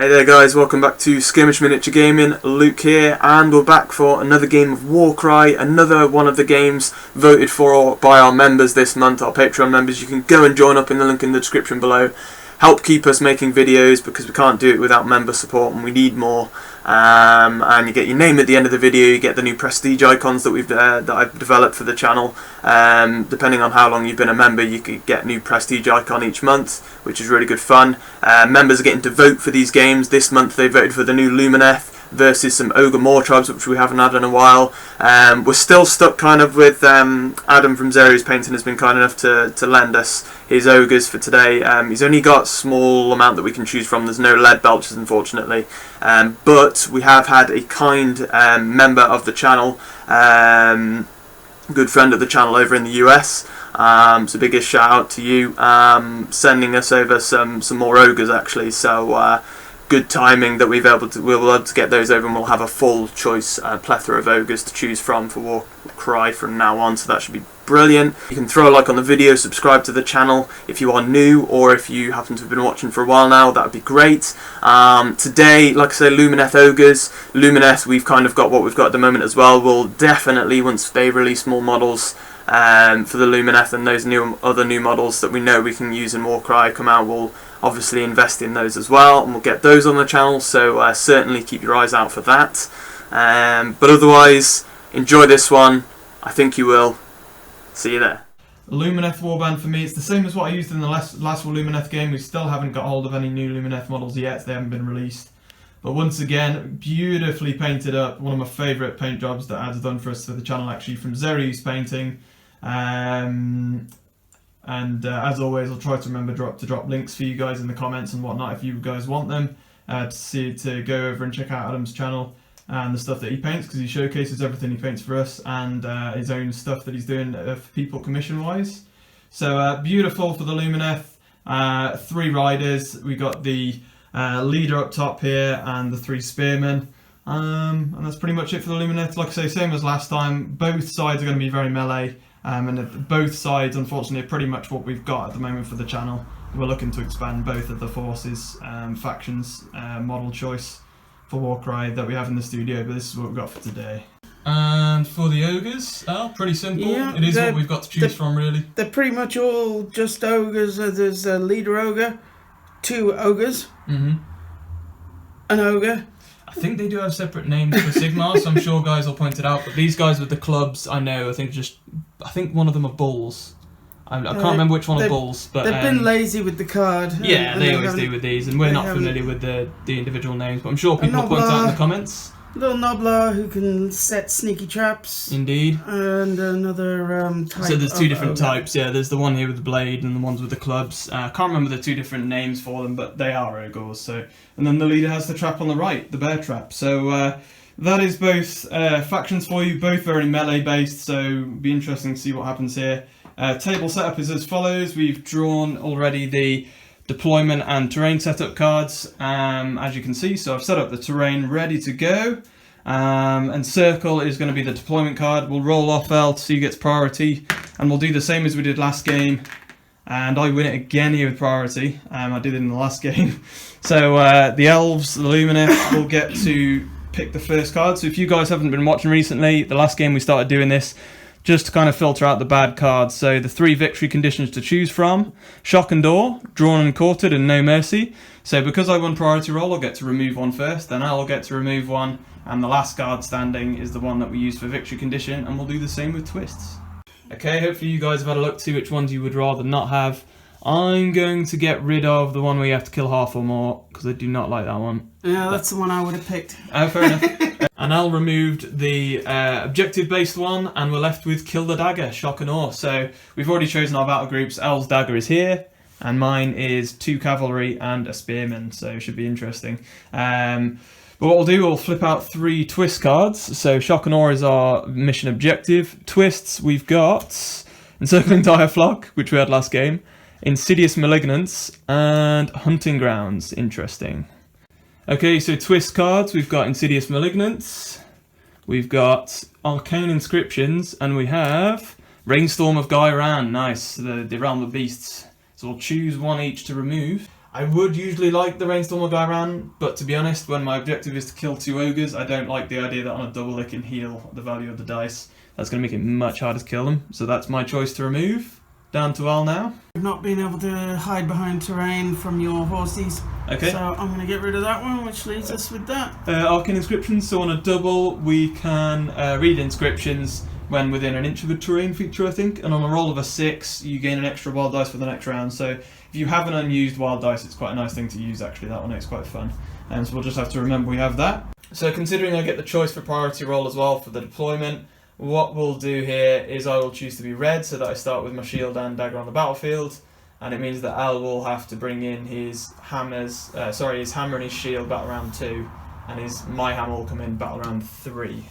Hey there guys, welcome back to Skirmish Miniature Gaming. Luke here, and we're back for another game of Warcry, another one of the games voted for by our members this month, our Patreon members. You can go and join up in the link in the description below. Help keep us making videos because we can't do it without member support and we need more. And you get your name at the end of the video, you get the new prestige icons that I've developed for the channel. Depending on how long you've been a member, you could get a new prestige icon each month, which is really good fun. Members are getting to vote for these games. This month they voted for the new Lumineth versus some Ogor Mawtribes, which we haven't had in a while. We're still stuck kind of with Adam from Zero's Painting has been kind enough to lend us his ogres for today. He's only got a small amount that we can choose from. There's no lead belchers, unfortunately, but we have had a kind member of the channel, good friend of the channel over in the US, so biggest shout out to you, sending us over some more ogres actually. So good timing that we'll be able to get those over, and we'll have a full choice plethora of ogres to choose from for Warcry from now on, so that should be brilliant. You can throw a like on the video, subscribe to the channel if you are new, or if you happen to have been watching for a while now, that would be great. Today, like I say, Lumineth ogres. Lumineth, we've kind of got what we've got at the moment as well. We'll definitely, once they release more models for the Lumineth and those other new models that we know we can use in Warcry come out, we'll obviously invest in those as well, and we'll get those on the channel, so certainly keep your eyes out for that. But otherwise, enjoy this one. I think you will. See you there. Luminous Warband for me, it's the same as what I used in the last Lumineth game. We still haven't got hold of any new Lumineth models yet, they haven't been released. But once again, beautifully painted up, one of my favourite paint jobs that Ad's done for us for the channel, actually, from Zero's Painting. As always, I'll try to remember to drop links for you guys in the comments and whatnot if you guys want them, to go over and check out Adam's channel and the stuff that he paints, because he showcases everything he paints for us, and his own stuff that he's doing for people commission wise. So beautiful for the Lumineth. 3 riders. We got the leader up top here and the 3 spearmen, and that's pretty much it for the Lumineth. Like I say, same as last time, both sides are going to be very melee. And both sides, unfortunately, are pretty much what we've got at the moment for the channel. We're looking to expand both of the forces, factions, model choice for Warcry that we have in the studio, but this is what we've got for today. And for the ogres, pretty simple. Yeah, it is what we've got to choose from, really. They're pretty much all just ogres. There's a leader ogre, 2 ogres, an ogre. I think they do have separate names for Sigmar, so I'm sure guys will point it out. But these guys with the clubs, I think one of them are bulls. I can't remember which one are bulls, but they've been lazy with the card. Yeah, they always do with these, and we're not familiar with the individual names. But I'm sure people will point out in the comments. Little Noblar who can set sneaky traps. Indeed. And another type. So there's 2 different types. Yeah, there's the one here with the blade and the ones with the clubs. I can't remember the 2 different names for them, but they are ogres. So, and then the leader has the trap on the right, the bear trap. So that is both factions for you, both very melee based. So be interesting to see what happens here. Table setup is as follows. We've drawn already the deployment and terrain setup cards, as you can see. So I've set up the terrain ready to go, and circle is going to be the deployment card. We'll roll off L to see who gets priority, and we'll do the same as we did last game, and I win it again here with priority. I did it in the last game. So the elves, the Lumineth, will get to pick the first card. So if you guys haven't been watching recently, the last game we started doing this just to kind of filter out the bad cards. So the 3 victory conditions to choose from: shock and awe, drawn and courted, and no mercy. So because I won priority roll, I'll get to remove 1 first, then I'll get to remove 1, and the last card standing is the one that we use for victory condition, and we'll do the same with twists. Okay, hopefully you guys have had a look to see which ones you would rather not have. I'm going to get rid of the one where you have to kill half or more, because I do not like that one. Yeah, that's the one I would have picked. Oh, fair enough. And Al removed the objective-based one, and we're left with Kill the Dagger, Shock and Awe. So we've already chosen our battle groups. Al's dagger is here, and mine is 2 cavalry and a spearman, so it should be interesting. But what we'll do, we'll flip out 3 twist cards. So Shock and Awe is our mission objective. Twists, we've got Encircling Dire Flock, which we had last game, Insidious Malignance, and Hunting Grounds. Interesting. Okay, so twist cards, we've got Insidious Malignance, we've got Arcane Inscriptions, and we have Rainstorm of Gairan. Nice, the Realm of Beasts. So we'll choose 1 each to remove. I would usually like the Rainstormer guy around, but to be honest, when my objective is to kill 2 ogres, I don't like the idea that on a double it can heal the value of the dice. That's going to make it much harder to kill them, so that's my choice to remove. Down to Al now. Not being able to hide behind terrain from your horses. Okay. So I'm going to get rid of that one, which leaves us with that. Arcane inscriptions, so on a double we can read inscriptions when within an inch of a terrain feature, I think, and on a roll of a 6 you gain an extra wild dice for the next round. So if you have an unused wild dice, it's quite a nice thing to use actually, that one, it's quite fun. So we'll just have to remember we have that. So considering I get the choice for priority roll as well for the deployment, what we'll do here is I will choose to be red so that I start with my shield and dagger on the battlefield, and it means that Al will have to bring in his hammers, his hammer and his shield battle round 2, and my hammer will come in battle round 3.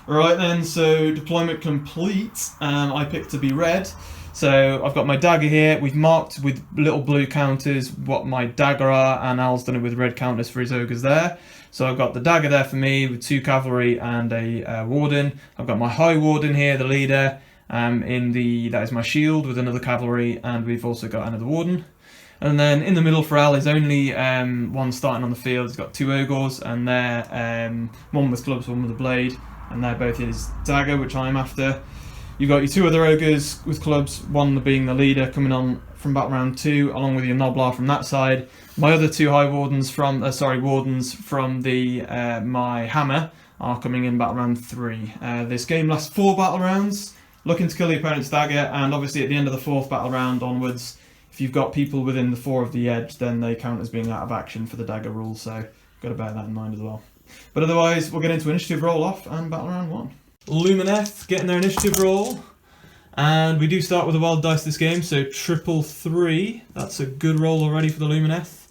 Right then, so deployment complete. I picked to be red. So I've got my dagger here. We've marked with little blue counters what my dagger are, and Al's done it with red counters for his ogres there. So I've got the dagger there for me with 2 cavalry and a warden. I've got my high warden here, the leader. That is my shield with another cavalry, and we've also got another warden. And then in the middle for Al is only one starting on the field. He's got 2 ogres, and they're one with clubs, one with a blade, and they're both his dagger, which I'm after. You've got your 2 other ogres with clubs, one being the leader coming on from battle round 2, along with your Noblar from that side. My other 2 high wardens from my hammer are coming in battle round 3. This game lasts 4 battle rounds, looking to kill the opponent's dagger, and obviously at the end of the 4th battle round onwards, if you've got people within the 4 of the edge, then they count as being out of action for the dagger rule, so got to bear that in mind as well. But otherwise, we'll get into initiative roll off and battle round 1. Lumineth getting their initiative roll, and we do start with a wild dice this game, so 333, that's a good roll already for the Lumineth,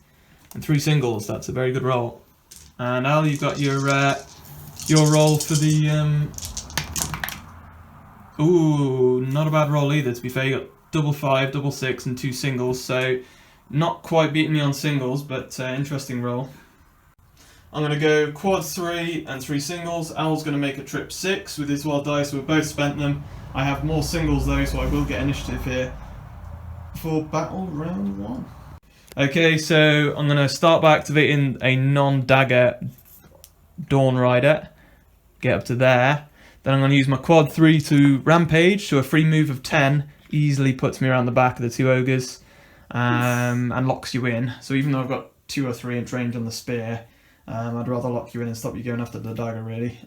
and 3 singles, that's a very good roll. And Al, you've got your roll for the ooh, not a bad roll either, to be fair. You got double 5, double 6 and 2 singles, so not quite beating me on singles, but interesting roll. I'm going to go quad 3 and 3 singles. Al's going to make a trip 6 with his wild dice, so we've both spent them. I have more singles though, so I will get initiative here for battle round 1. Okay, so I'm going to start by activating a non-dagger Dawn Rider. Get up to there. Then I'm going to use my quad 3 to rampage, so a free move of 10 easily puts me around the back of the 2 ogres and locks you in. So even though I've got 2 or 3 inch range on the spear, I'd rather lock you in and stop you going after the dagger, really.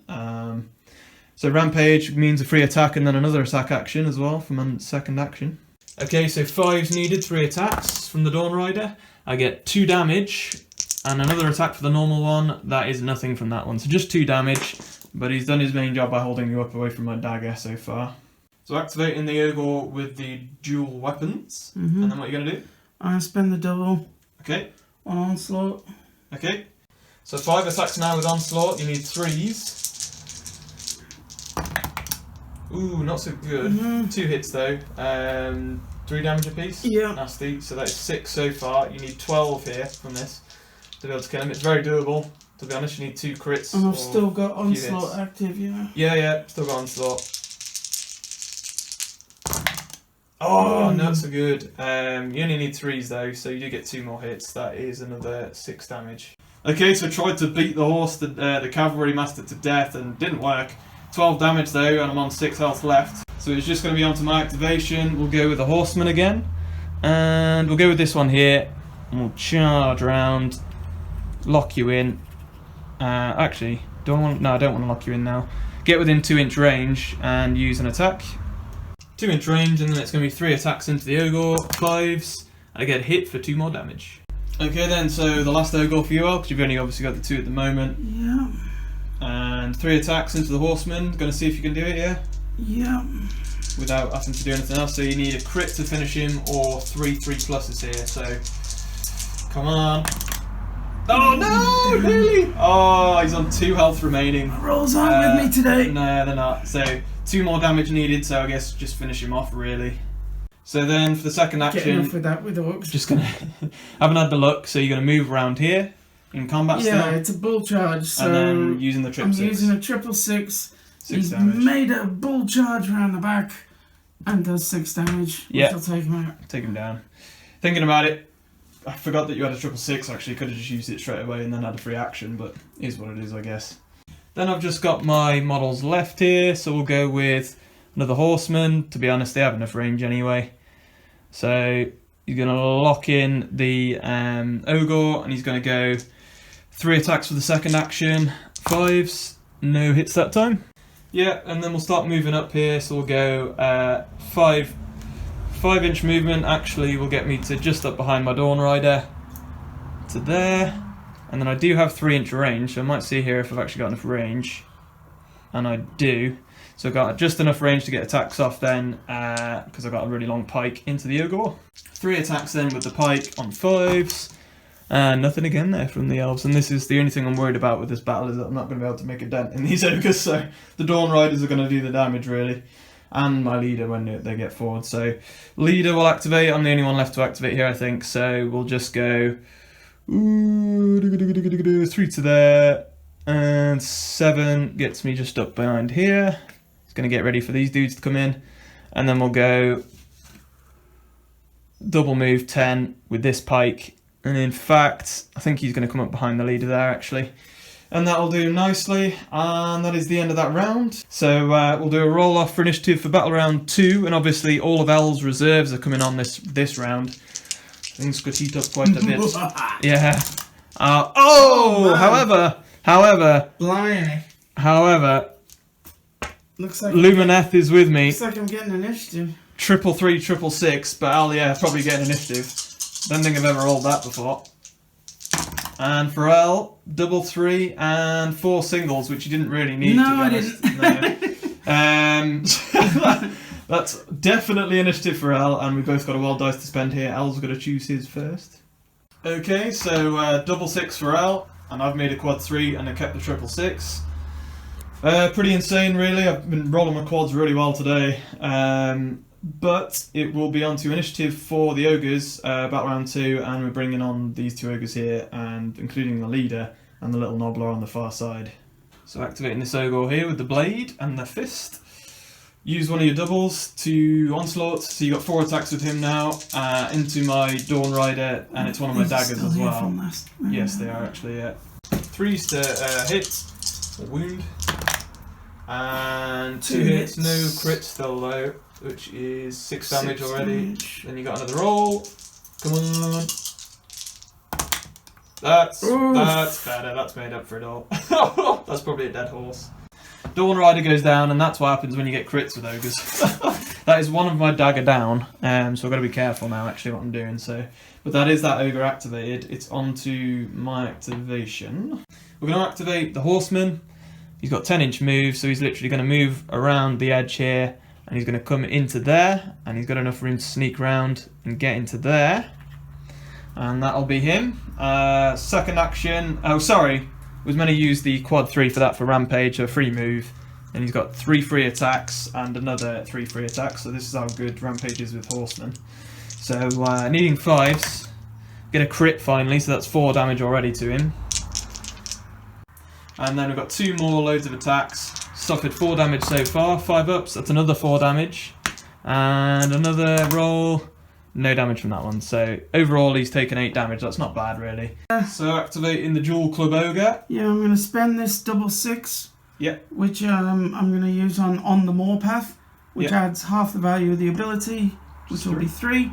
So rampage means a free attack and then another attack action as well from a second action. Okay, so 5's needed, 3 attacks from the Dawn Rider. I get 2 damage and another attack for the normal one. That is nothing from that one, so just 2 damage. But he's done his main job by holding you up away from my dagger so far. So activating the Ogre with the dual weapons. And then what are you going to do? I spend the double. Okay. On onslaught. Okay. So 5 attacks now with onslaught. You need 3s. Ooh, not so good. 2 hits though. 3 damage apiece. Yeah. Nasty. So that is 6 so far. You need 12 here from this to be able to kill him. It's very doable. To be honest, you need 2 crits. And I've still got onslaught active, yeah. Yeah, still got onslaught. Oh, not so good. You only need 3s though, so you do get 2 more hits. That is another 6 damage. Okay, so tried to beat the horse, the cavalry master to death, and didn't work. 12 damage though, and I'm on 6 health left. So it's just going to be onto my activation. We'll go with the horseman again, and we'll go with this one here. And we'll charge around, lock you in. Actually, I don't want to lock you in now. Get within 2 inch range and use an attack. 2 inch range, and then it's going to be 3 attacks into the Ogre, 5s. I get hit for 2 more damage. Okay then, so the last Ogre for you all, because you've only obviously got the 2 at the moment. Yeah. And 3 attacks into the horseman. Going to see if you can do it, yeah? Yeah. Without having to do anything else. So you need a crit to finish him, or 3 3+s here. So, come on. Oh no, really? Oh, he's on 2 health remaining. My rolls aren't with me today. No, they're not. So 2 more damage needed, so I guess just finish him off, really. So then for the second action, Getting off with that with the hooks. just gonna haven't had the luck, so you're gonna move around here in combat Yeah, still, it's a bull charge, so and then using the trip I'm 6. using a 666. 6 He's damage. made a bull charge around the back and does 6 damage. Yeah. Which will take him out. Take him down. Thinking about it, I forgot that you had a 666, actually. Could have just used it straight away and then had a free action, but it is what it is, I guess. Then I've just got my models left here, so we'll go with another horseman. To be honest, they have enough range anyway. So he's going to lock in the Ogor, and he's going to go 3 attacks for the second action, 5s, no hits that time. Yeah, and then we'll start moving up here, so we'll go 5-inch movement actually will get me to just up behind my Dawn Rider to there, and then I do have 3-inch range, so I might see here if I've actually got enough range, and I do. So I've got just enough range to get attacks off then, because I've got a really long pike into the Ogor. 3 attacks then with the pike on 5s, and nothing again there from the elves, and this is the only thing I'm worried about with this battle, is that I'm not going to be able to make a dent in these ogres, so the Dawn Riders are going to do the damage really, and my leader when they get forward. So leader will activate. I'm the only one left to activate here, I think, so we'll just go 3 to there, and 7 gets me just up behind here. It's going to get ready for these dudes to come in, and then we'll go double move 10 with this pike. And in fact, I think he's going to come up behind the leader there, actually. And that'll do nicely, and that is the end of that round. So we'll do a roll-off for initiative for battle round 2, and obviously all of L's reserves are coming on this round. Things could heat up quite a bit. Yeah. However, looks like Lumineth is with me. Looks like I'm getting initiative. 333, 666, but I'll probably get an initiative. Don't think I've ever rolled that before. And for L, 3 and 4 singles, which you didn't really need. No, to be honest. No. That's definitely initiative for L, and we both got a wild dice to spend here. L's got to choose his first. Okay, so 666 for L, and I've made a quad 3 and I kept the 666. Pretty insane, really. I've been rolling my quads really well today. But it will be on to initiative for the ogres, battle round 2, and we're bringing on these 2 ogres here, and including the leader and the little nobbler on the far side. So activating this ogre here with the blade and the fist. Use one of your doubles to onslaught, so you got 4 attacks with him now, into my Dawn Rider, and it's one of my daggers as well. Yes, they are actually, yeah. 3s to hit, or wound, and 2 hits, no crits still though, which is 6 damage already. Then you got another roll. Come on. That's better. That's made up for it all. That's probably a dead horse. Dawn Rider goes down, and that's what happens when you get crits with ogres. That is one of my dagger down, so I've got to be careful now actually what I'm doing. But that is that ogre activated. It's on to my activation. We're going to activate the horseman. He's got 10-inch move, so he's literally going to move around the edge here, and he's going to come into there, and he's got enough room to sneak around and get into there. And that'll be him. Second action, was meant to use the quad 3 for that for Rampage, a free move. And he's got 3 free attacks and another 3 free attacks, so this is how good Rampage is with Horsemen. So needing 5s, get a crit finally, so that's 4 damage already to him. And then we've got 2 more loads of attacks. Suffered 4 damage so far, 5 ups, that's another 4 damage. And another roll, no damage from that one. So overall he's taken 8 damage, that's not bad really. So activating the Dual Club Ogre. Yeah, I'm going to spend this 666. Yep. Which I'm going to use on the Moor Path, which adds half the value of the ability, which will be 3,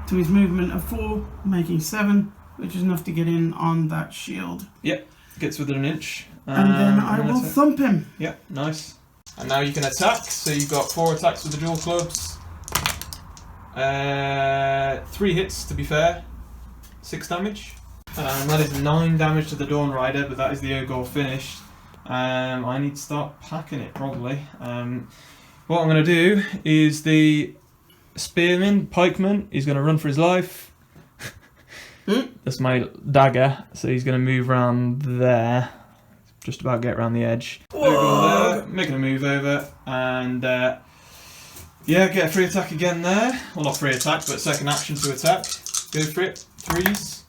to his movement of 4, making 7, which is enough to get in on that shield. Yep, gets within an inch. And then I will thump him. Yep, nice. And now you can attack, so you've got 4 attacks with the dual clubs. 3 hits to be fair, 6 damage. And that is 9 damage to the Dawn Rider, but that is the Ogre finished. I need to start packing it probably. What I'm going to do is the Spearman, Pikeman, he's going to run for his life. That's my dagger, so he's going to move around there. Just about get around the edge. There, making a move over, and yeah, get a free attack again there. Well, not free attack, but second action to attack. Go for it. 3s.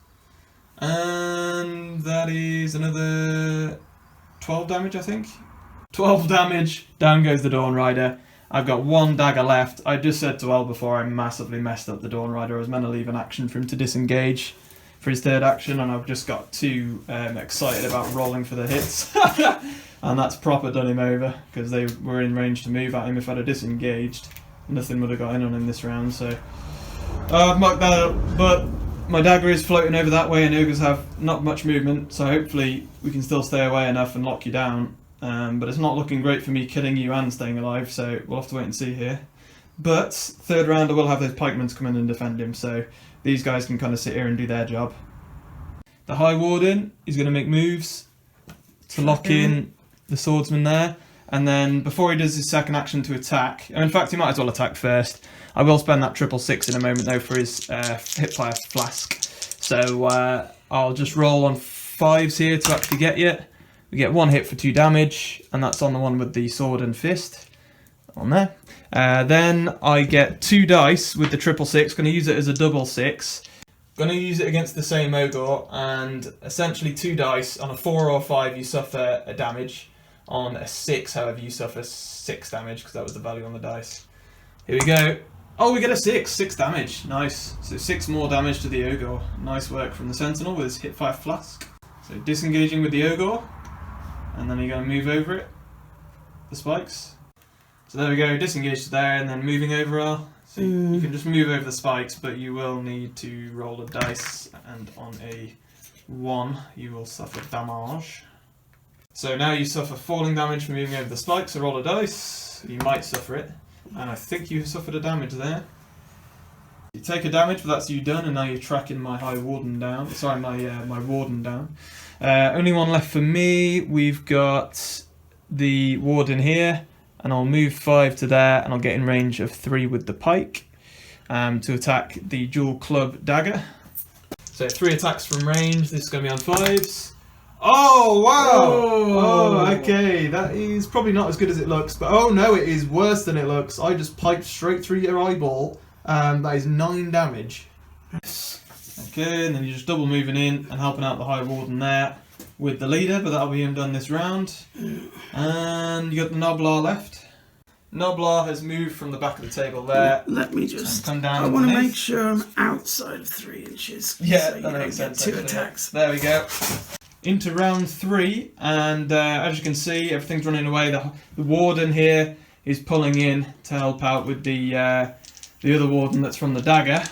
And that is another 12 damage, I think. 12 damage. Down goes the Dawn Rider. I've got 1 dagger left. I just said to El before I massively messed up the Dawn Rider. I was meant to leave an action for him to disengage for his third action, and I've just got too excited about rolling for the hits. And that's proper done him over, because they were in range to move at him. If I'd have disengaged, nothing would have got in on him this round, so I've mucked that up, but my dagger is floating over that way and ogres have not much movement, so hopefully we can still stay away enough and lock you down. But it's not looking great for me killing you and staying alive, so we'll have to wait and see here. But third round I will have those pikemen come in and defend him, so these guys can kind of sit here and do their job. The High Warden is going to make moves to lock in the swordsman there, and then before he does his second action to attack, in fact he might as well attack first. I will spend that 666 in a moment though for his hipfire flask. So I'll just roll on 5s here to actually get you. We get 1 hit for 2 damage, and that's on the one with the sword and fist. On there. Then I get 2 dice with the 666, going to use it as a double 6. Going to use it against the same ogre, and essentially 2 dice. On a 4 or 5 you suffer a damage. On a 6, however, you suffer 6 damage, because that was the value on the dice. Here we go. Oh, we get a 6 damage. Nice. So 6 more damage to the ogre. Nice work from the sentinel with his hipfire flask. So disengaging with the ogre, and then you're going to move over it. The spikes. So there we go. Disengage to there, and then moving over. So you can just move over the spikes, but you will need to roll a dice, and on a 1 you will suffer damage. So now you suffer falling damage from moving over the spikes, so roll a dice. You might suffer it. And I think you suffered a damage there. You take a damage, but that's you done, and now you're tracking my High Warden down. Sorry, my Warden down. Only one left for me. We've got the Warden here, and I'll move 5 to there, and I'll get in range of 3 with the pike to attack the dual club dagger. So 3 attacks from range. This is going to be on 5s. Oh, wow! Oh, okay, that is probably not as good as it looks, but oh no, it is worse than it looks. I just piped straight through your eyeball, that is 9 damage. Okay, and then you're just double moving in and helping out the High Warden there with the leader, but that'll be him done this round. And you got the Noblar left. Noblar has moved from the back of the table there. Let me just come down. I want to make sure I'm outside of 3 inches. Yeah, so that makes sense. 2 attacks. There we go. Into round 3, and as you can see, everything's running away. The Warden here is pulling in to help out with the other Warden that's from the dagger,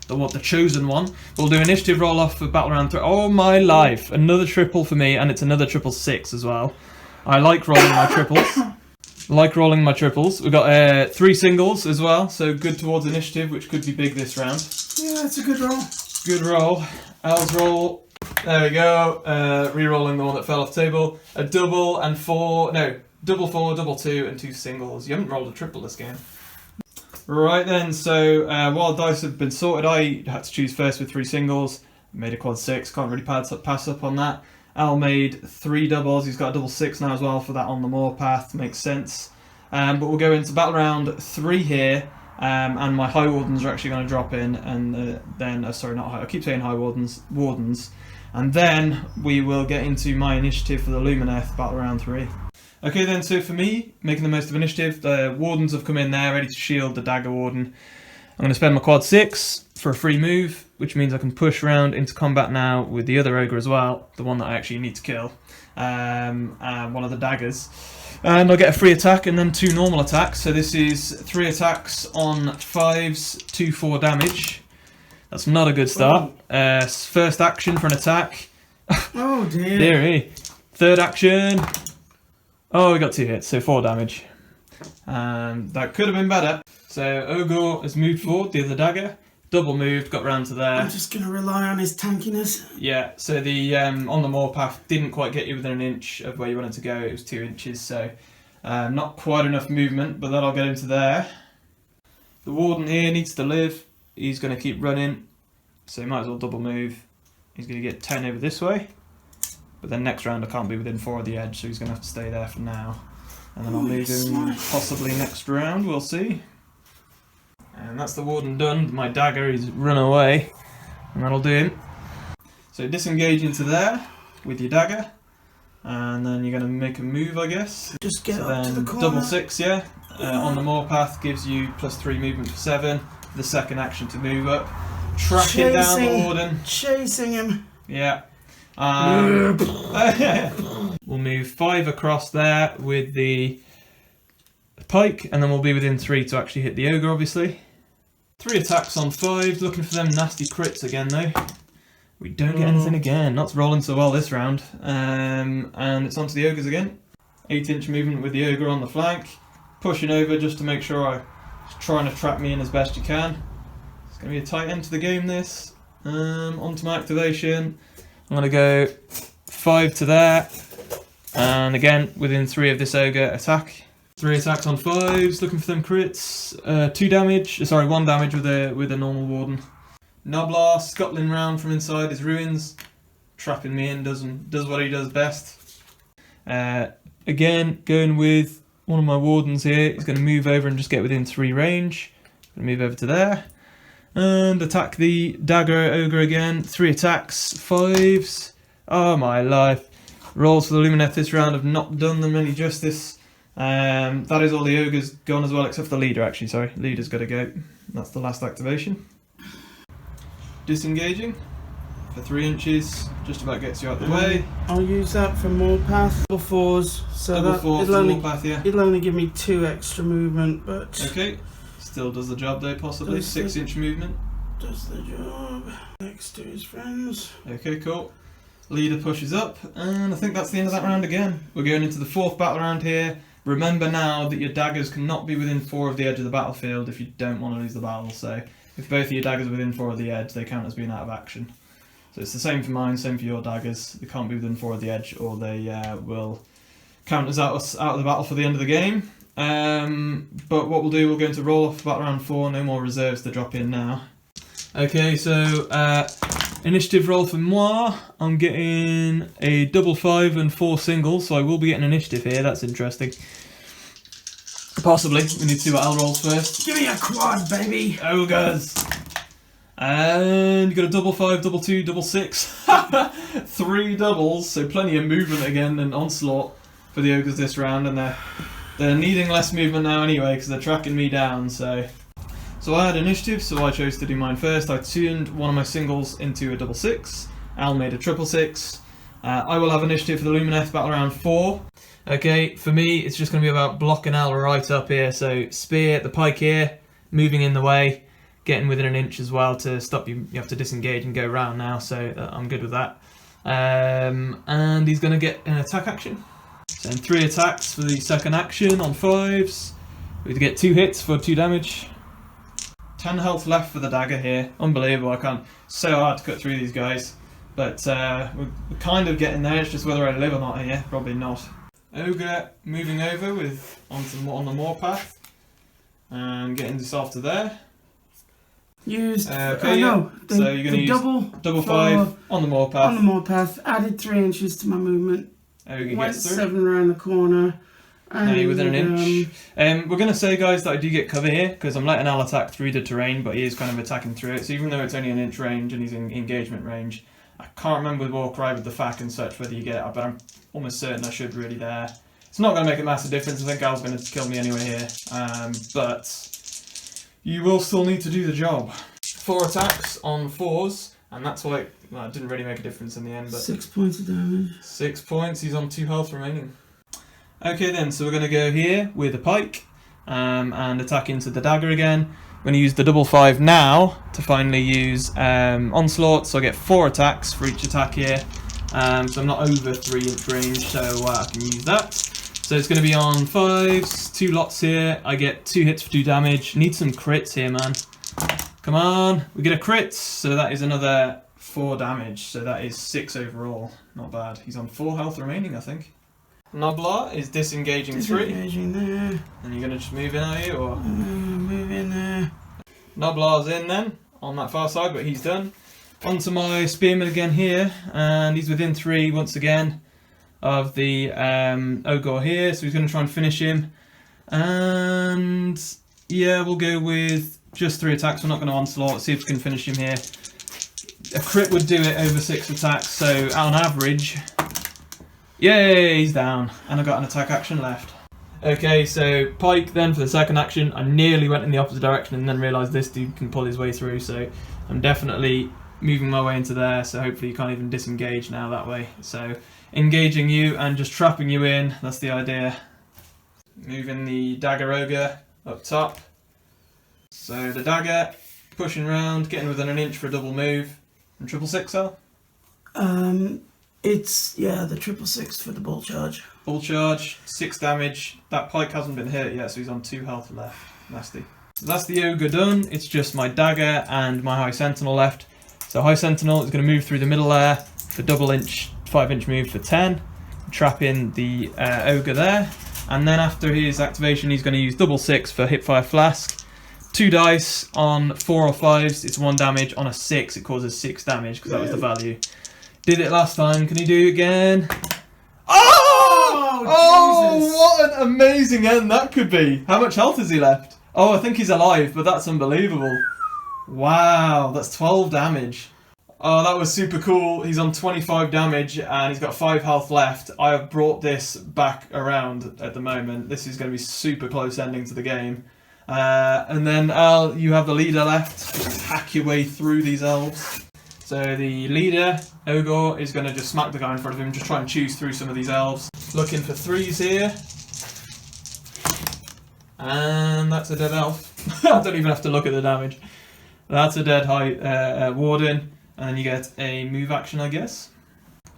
the chosen one. We'll do initiative roll off for battle round 3. Oh my life! Another triple for me, and it's another 666 as well. I like rolling my triples. We've got 3 singles as well, so good towards initiative, which could be big this round. Yeah, it's a good roll. Good roll. Al's roll. There we go, re-rolling the one that fell off the table. A double and 4, no, double 4, double 2 and 2 singles. You haven't rolled a triple this game. Right then, so while dice have been sorted, I had to choose first with 3 singles. Made a quad 6, can't really pass up on that. Al made 3 doubles, he's got a double 6 now as well for that on the moor path, makes sense. But we'll go into battle round 3 here. And my High Wardens are actually going to drop in, and then, sorry, not High, I keep saying High Wardens, and then we will get into my initiative for the Lumineth battle round 3. Okay then, so for me, making the most of initiative, the Wardens have come in there, ready to shield the Dagger Warden. I'm going to spend my quad 6 for a free move, which means I can push round into combat now with the other Ogre as well, the one that I actually need to kill, one of the daggers. And I'll get a free attack and then 2 normal attacks. So this is 3 attacks on 5s, 2 4 damage. That's not a good start. First action for an attack. Oh dear. Dearie. Third action. Oh, we got 2 hits, so 4 damage. That could have been better. So Ogor has moved forward, the other dagger. Double moved, got round to there. I'm just going to rely on his tankiness. Yeah, so the on the moor path didn't quite get you within an inch of where you wanted to go. It was 2 inches, so not quite enough movement, but that'll get him to there. The Warden here needs to live. He's going to keep running, so he might as well double move. He's going to get 10 over this way, but then next round I can't be within 4 of the edge, so he's going to have to stay there for now. And then I'll move him possibly next round, we'll see. And that's the Warden done. My dagger, he's run away. And that'll do him. So disengage into there with your dagger. And then you're going to make a move, I guess. Just get so up to the corner. Double 6, yeah. On the moor path gives you +3 movement for 7. The second action to move up. tracking down the warden. Chasing him. Yeah. We'll move 5 across there with the pike, and then we'll be within 3 to actually hit the ogre, obviously. 3 attacks on 5, looking for them nasty crits again though. We don't get anything again, not rolling so well this round. And it's onto the ogres again. 8-inch movement with the ogre on the flank. Pushing over just to make sure he's trying to trap me in as best you can. It's going to be a tight end to the game this. Onto my activation. I'm going to go 5 to there. And again, within 3 of this ogre attack. 3 attacks on 5s, looking for them crits. 2 damage, sorry, 1 damage with a normal warden. Noblar scuttling round from inside his ruins, trapping me in, does what he does best. Again, going with one of my wardens here. He's going to move over and just get within 3 range. Going to move over to there. And attack the dagger ogre again. 3 attacks, 5s. Oh my life. Rolls for the Lumineth this round have not done them any justice. That is all the ogres gone as well, except for the leader actually, sorry. Leader's got to go. That's the last activation. Disengaging for 3 inches, just about gets you out the way. I'll use that for more path. Double 4s, so Double 4 for more path, yeah. It'll only give me 2 extra movement, but... Okay, still does the job though, possibly. 6-inch movement. Does the job. Next to his friends. Okay, cool. Leader pushes up, and I think that's the end of that round again. We're going into the 4th battle round here. Remember now that your daggers cannot be within 4 of the edge of the battlefield if you don't want to lose the battle, so if both of your daggers are within 4 of the edge, they count as being out of action. So it's the same for mine, same for your daggers. They can't be within 4 of the edge, or they will count as out of the battle for the end of the game. But what we'll do, we'll go into roll off battle round 4, no more reserves to drop in now. Okay, so initiative roll for moi. I'm getting a double 5 and 4 singles, so I will be getting initiative here. That's interesting. Possibly. We need to see what I'll roll first. Give me a quad, baby! Ogres! And you got a double 5, double 2, double 6. 3 doubles, so plenty of movement again and onslaught for the ogres this round, and they're needing less movement now anyway because they're tracking me down. So I had initiative, so I chose to do mine first. I tuned one of my singles into a double 6. Al made a triple 6. I will have initiative for the Lumineth battle round 4. Okay, for me it's just going to be about blocking Al right up here. So spear, the pike here, moving in the way, getting within an inch as well to stop you. You have to disengage and go around now, so I'm good with that. And he's going to get an attack action. So 3 attacks for the second action on 5s. We get 2 hits for 2 damage. 10 health left for the dagger here. Unbelievable, I can't. So hard to cut through these guys. But we're kind of getting there, it's just whether I live or not here. Probably not. Ogre moving over on the moor path. And getting this off to there. Used. Okay, no. So you're going to use double 5 on the moor path. On the moor path. Added 3 inches to my movement. Ogre Went gets through. 7 around the corner. Now you're within an inch. We're going to say, guys, that I do get cover here, because I'm letting Al attack through the terrain, but he is kind of attacking through it. So even though it's only an inch range and he's in engagement range, I can't remember with Warcry with the FAQ and such whether you get it, but I'm almost certain I should really there. It's not going to make a massive difference. I think Al's going to kill me anyway here. But you will still need to do the job. 4 attacks on 4s, and that's why it didn't really make a difference in the end. But 6 points of damage. 6 points, he's on 2 health remaining. Okay then, so we're going to go here with a pike and attack into the dagger again. I'm going to use the double 5 now to finally use onslaught, so I get 4 attacks for each attack here. So I'm not over 3-inch range, so I can use that. So it's going to be on 5s, 2 lots here. I get 2 hits for 2 damage. Need some crits here, man. Come on, we get a crit, so that is another 4 damage. So that is 6 overall. Not bad. He's on 4 health remaining, I think. Noblar is disengaging 3. Disengaging there. And you're going to just move in, are you? Or move in there. Noblar's in then, on that far side, but he's done. Onto my spearman again here, and he's within 3 once again of the Ogor here, so he's going to try and finish him. And yeah, we'll go with just 3 attacks. We're not going to onslaught, see if we can finish him here. A crit would do it over 6 attacks, so on average... Yay, he's down, and I got an attack action left. Okay, so pike then for the second action. I nearly went in the opposite direction and then realised this dude can pull his way through, so I'm definitely moving my way into there, so hopefully you can't even disengage now that way. So engaging you and just trapping you in, that's the idea. Moving the dagger ogre up top. So the dagger, pushing round, getting within an inch for a double move. And 666, Al? It's, yeah, the 666 for the bull charge. Bull charge, 6 damage. That pike hasn't been hit yet, so he's on 2 health left. Nasty. So that's the ogre done. It's just my dagger and my high sentinel left. So high sentinel is going to move through the middle there for double inch, 5-inch move for 10. Trap in the ogre there. And then after his activation, he's going to use double 6 for hipfire flask. 2 dice on 4 or 5s, it's 1 damage. On a 6, it causes 6 damage because that was the value. Did it last time. Can he do it again? Oh! Oh, what an amazing end that could be. How much health has he left? Oh, I think he's alive, but that's unbelievable. Wow, that's 12 damage. Oh, that was super cool. He's on 25 damage and he's got 5 health left. I have brought this back around at the moment. This is going to be super close ending to the game. And then Al, you have the leader left. Just hack your way through these elves. So the leader, Ogor, is going to just smack the guy in front of him, just try and choose through some of these elves. Looking for 3s here. And that's a dead elf. I don't even have to look at the damage. That's a dead high warden. And you get a move action, I guess.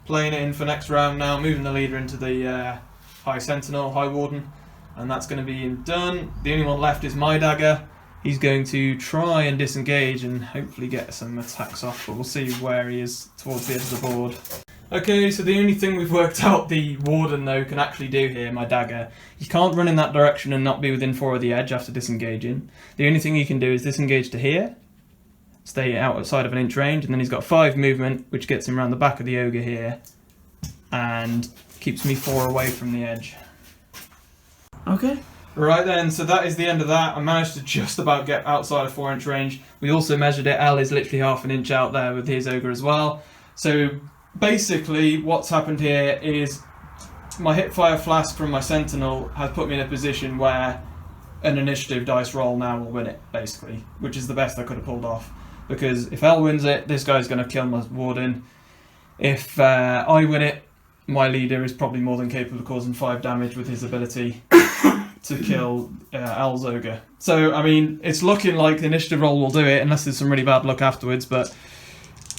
Playing it in for next round now, moving the leader into the high sentinel, high warden. And that's going to be done. The only one left is my dagger. He's going to try and disengage and hopefully get some attacks off, but we'll see where he is towards the edge of the board. Okay, so the only thing we've worked out the warden though can actually do here, my dagger, he can't run in that direction and not be within 4 of the edge after disengaging. The only thing he can do is disengage to here, stay outside of an inch range, and then he's got 5 movement, which gets him around the back of the ogre here, and keeps me 4 away from the edge. Okay. Right then, so that is the end of that. I managed to just about get outside of 4-inch range. We also measured it. Al is literally half an inch out there with his ogre as well. So basically what's happened here is my hipfire flask from my sentinel has put me in a position where an initiative dice roll now will win it, basically, which is the best I could have pulled off. Because if Al wins it, this guy's going to kill my warden. If I win it, my leader is probably more than capable of causing 5 damage with his ability to kill Al's ogre. So, I mean, it's looking like the initiative roll will do it, unless there's some really bad luck afterwards, but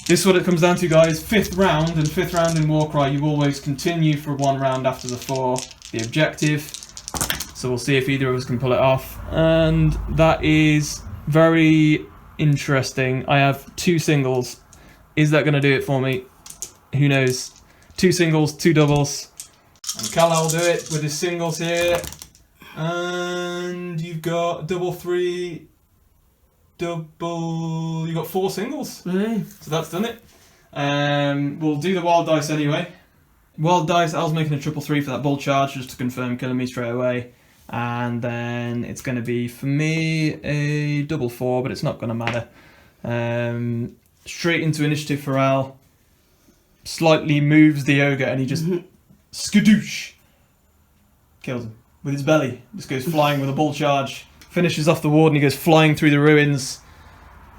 this is what it comes down to, guys. 5th round, and 5th round in Warcry, you always continue for 1 round after the 4, the objective. So we'll see if either of us can pull it off. And that is very interesting. I have 2 singles. Is that going to do it for me? Who knows? 2 singles, 2 doubles. And Kal will do it with his singles here. And you've got double 3, double... You've got 4 singles. Really? So that's done it. We'll do the wild dice anyway. Wild dice, Al's making a 3-3 for that bull charge, just to confirm killing me straight away. And then it's going to be, for me, a double 4, but it's not going to matter. Straight into initiative for Al. Slightly moves the ogre and he just skadoosh kills him with his belly. Just goes flying with a bull charge. Finishes off the warden. He goes flying through the ruins.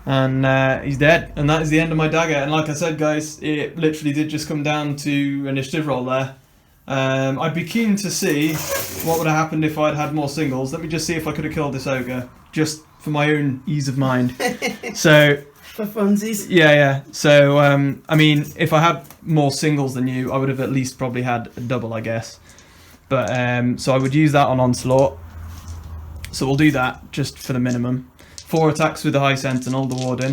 And he's dead. And that is the end of my dagger. And like I said, guys, it literally did just come down to initiative roll there. I'd be keen to see what would have happened if I'd had more singles. Let me just see if I could have killed this ogre, just for my own ease of mind. So, for funsies. yeah. So, I mean, if I had more singles than you, I would have at least probably had a double, I guess. But so I would use that on onslaught. So we'll do that just for the minimum. 4 attacks with the high sentinel, the warden,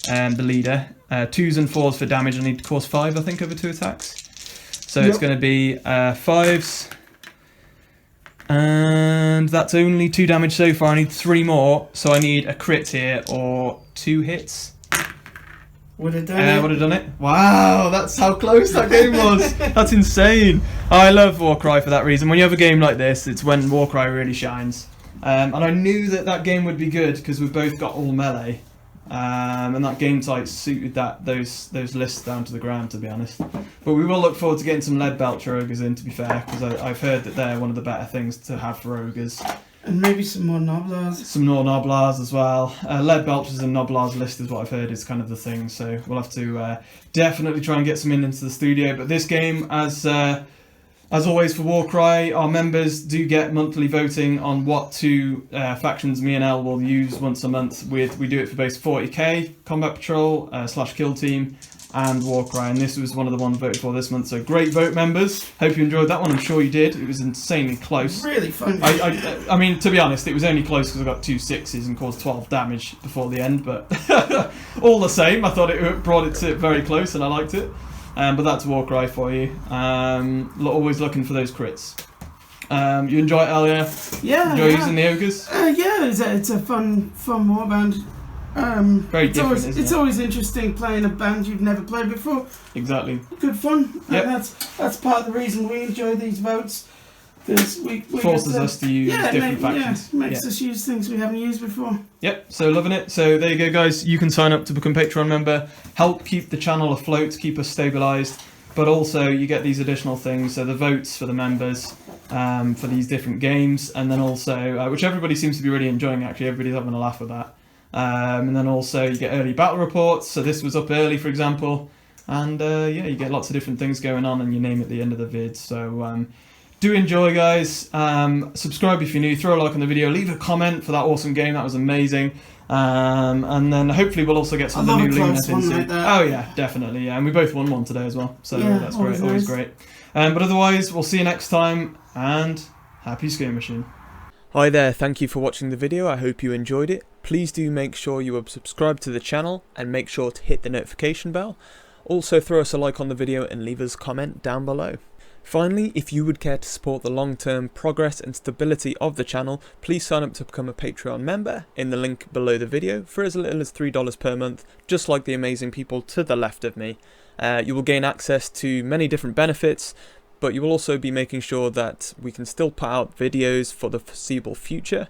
and the leader. 2s and 4s for damage. I need to cause 5, I think, over 2 attacks. So it's going to be 5s. And that's only 2 damage so far. I need 3 more. So I need a crit here or 2 hits. Would have done it. Would have done it. Wow, that's how close that game was. That's insane. I love Warcry for that reason. When you have a game like this, it's when Warcry really shines. And I knew that that game would be good because we both got all melee. And that game type suited those lists down to the ground, to be honest. But we will look forward to getting some lead belcher ogres in, to be fair, because I've heard that they're one of the better things to have for ogres. And maybe some more Noblars. Some more Noblars as well. Lead Belchers and Noblars list is what I've heard is kind of the thing, so we'll have to definitely try and get some into the studio. But this game, as always for Warcry, our members do get monthly voting on what two factions me and Elle will use once a month. We do it for both 40k, Combat Patrol, / Kill Team, and Warcry, and this was one of the ones voted for this month, so great vote, members. Hope you enjoyed that one. I'm sure you did. It was insanely close. Really fun. I mean, to be honest, it was only close because I got 2 6s and caused 12 damage before the end, but all the same, I thought it brought it to very close and I liked it. But that's Warcry for you. Always looking for those crits. You enjoy it, Elia? Yeah. Enjoy using the ogres? Yeah, it's a fun warband. Very different, it's always interesting playing a band you've never played before. Exactly. Good fun. Yep. And that's part of the reason we enjoy these votes. Because we forces us to use different factions. Yeah, makes us use things we haven't used before. Yep, so loving it. So there you go, guys. You can sign up to become a Patreon member, help keep the channel afloat, keep us stabilised, but also you get these additional things. So the votes for the members for these different games, and then also, which everybody seems to be really enjoying, actually. Everybody's having a laugh with that. And then also you get early battle reports. So this was up early, for example. And yeah, you get lots of different things going on, and you name it at the end of the vid. So do enjoy, guys. Subscribe if you're new. Throw a like on the video. Leave a comment for that awesome game. That was amazing. And then hopefully we'll also get some of the new Lumineth in soon. Oh yeah, definitely. Yeah, and we both won one today as well. So yeah, that's great. Always great. But otherwise, we'll see you next time. And happy skirmishing. Hi there, thank you for watching the video. I hope you enjoyed it. Please do make sure you are subscribed to the channel and make sure to hit the notification bell. Also throw us a like on the video and leave us a comment down below. Finally, if you would care to support the long-term progress and stability of the channel, please sign up to become a Patreon member in the link below the video for as little as $3 per month, just like the amazing people to the left of me. You will gain access to many different benefits, but you will also be making sure that we can still put out videos for the foreseeable future.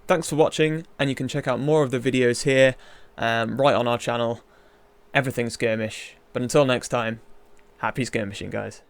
Thanks for watching, and you can check out more of the videos here, right on our channel. Everything skirmish. But until next time, happy skirmishing, guys.